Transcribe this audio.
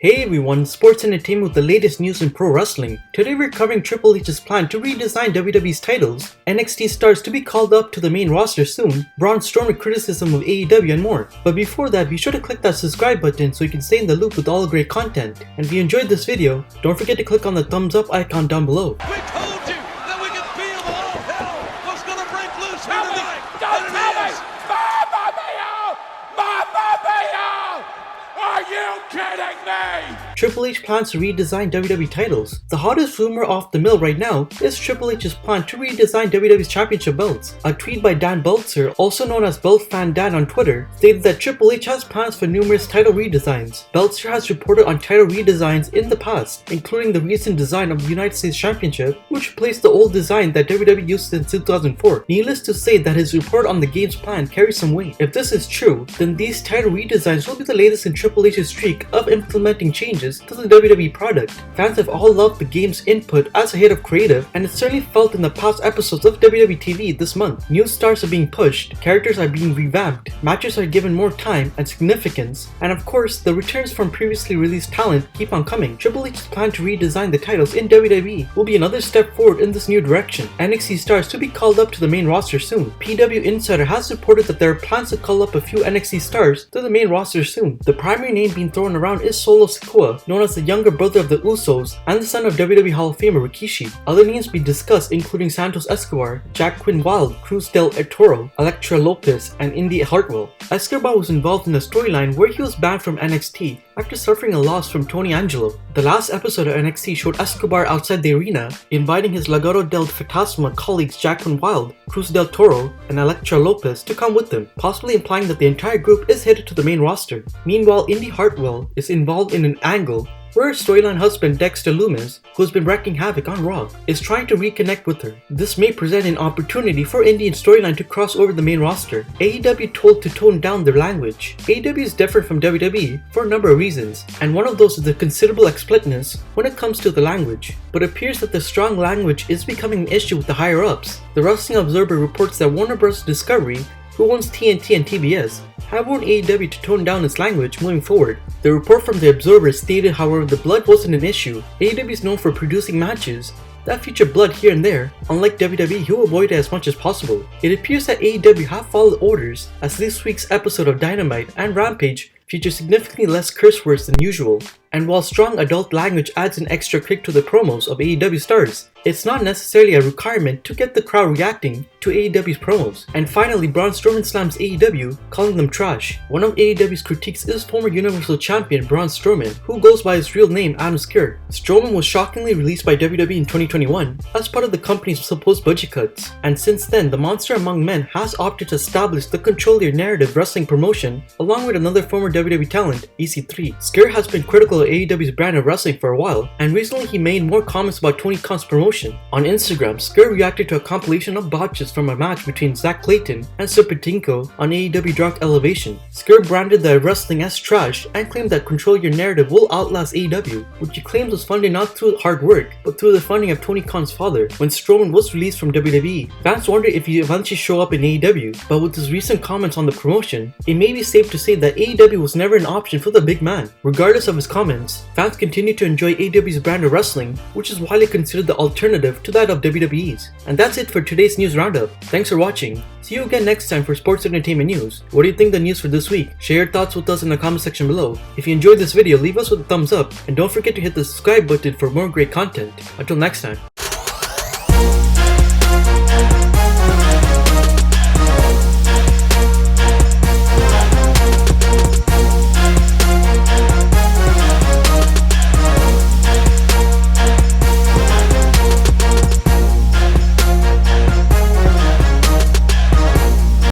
Hey everyone, Sports Entertainment with the latest news in pro wrestling. Today we're covering Triple H's plan to redesign WWE's titles, NXT stars to be called up to the main roster soon, Braun Strowman criticism of AEW and more. But before that, be sure to click that subscribe button so you can stay in the loop with all the great content. And if you enjoyed this video, don't forget to click on the thumbs up icon down below. We told you that we could feel all hell was gonna break loose here tonight. Don't tell me! Mamma mia! Mamma mia! Are you kidding me? Triple H plans to redesign WWE titles. The hottest rumor off the mill right now is Triple H's plan to redesign WWE's championship belts. A tweet by Dan Beltzer, also known as BeltFanDan on Twitter, stated that Triple H has plans for numerous title redesigns. Beltzer has reported on title redesigns in the past, including the recent design of the United States Championship, which replaced the old design that WWE used since 2004. Needless to say that his report on the game's plan carries some weight. If this is true, then these title redesigns will be the latest in Triple H's streak of implementing changes to the WWE product. Fans have all loved the game's input as a head of creative, and it's certainly felt in the past episodes of WWE TV this month. New stars are being pushed, characters are being revamped, matches are given more time and significance, and of course, the returns from previously released talent keep on coming. Triple H's plan to redesign the titles in WWE will be another step forward in this new direction. NXT stars to be called up to the main roster soon. PW Insider has reported that there are plans to call up a few NXT stars to the main roster soon. The primary name being thrown around is Solo Sikoa, known as the younger brother of the Usos and the son of WWE Hall of Famer Rikishi. Other names being discussed including Santos Escobar, Jack Quinn Wilde, Cruz del Toro, Elektra Lopez, and Indy Hartwell. Escobar was involved in a storyline where he was banned from NXT after suffering a loss from Tony Angelo. The last episode of NXT showed Escobar outside the arena, inviting his Legado del Fantasma colleagues Jack Quinn Wilde, Cruz del Toro, and Elektra Lopez to come with them, possibly implying that the entire group is headed to the main roster. Meanwhile, Indy Hartwell is involved in an angle where her storyline husband Dexter Lumis, who has been wreaking havoc on Raw, is trying to reconnect with her. This may present an opportunity for Indian storyline to cross over the main roster. AEW told to tone down their language. AEW is different from WWE for a number of reasons, and one of those is the considerable explicitness when it comes to the language. But it appears that the strong language is becoming an issue with the higher-ups. The Wrestling Observer reports that Warner Bros. Discovery, who owns TNT and TBS, have warned AEW to tone down its language moving forward. The report from the Observer stated, however, the blood wasn't an issue. AEW is known for producing matches that feature blood here and there, unlike WWE who avoid it as much as possible. It appears that AEW have followed orders, as this week's episode of Dynamite and Rampage feature significantly less curse words than usual. And while strong adult language adds an extra kick to the promos of AEW stars, it's not necessarily a requirement to get the crowd reacting to AEW's promos. And finally, Braun Strowman slams AEW, calling them trash. One of AEW's critiques is former Universal Champion Braun Strowman, who goes by his real name Adam Skir. Strowman was shockingly released by WWE in 2021 as part of the company's supposed budget cuts, and since then, the Monster Among Men has opted to establish the Control Your Narrative wrestling promotion along with another former WWE talent, EC3. Skir has been critical of AEW's brand of wrestling for a while, and recently he made more comments about Tony Khan's promotion. On Instagram, Skir reacted to a compilation of botches from a match between Zach Clayton and Serpentinko on AEW Dark Elevation. Skir branded the wrestling as trash and claimed that Control Your Narrative will outlast AEW, which he claims was funded not through hard work, but through the funding of Tony Khan's father. When Strowman was released from WWE, fans wondered if he'd eventually show up in AEW, but with his recent comments on the promotion, it may be safe to say that AEW was never an option for the big man. Regardless of his comments, fans continue to enjoy AEW's brand of wrestling, which is widely considered the alternative to that of WWE's. And that's it for today's news roundup. Thanks for watching. See you again next time for Sports Entertainment News. What do you think of the news for this week? Share your thoughts with us in the comment section below. If you enjoyed this video, leave us with a thumbs up, and don't forget to hit the subscribe button for more great content. Until next time.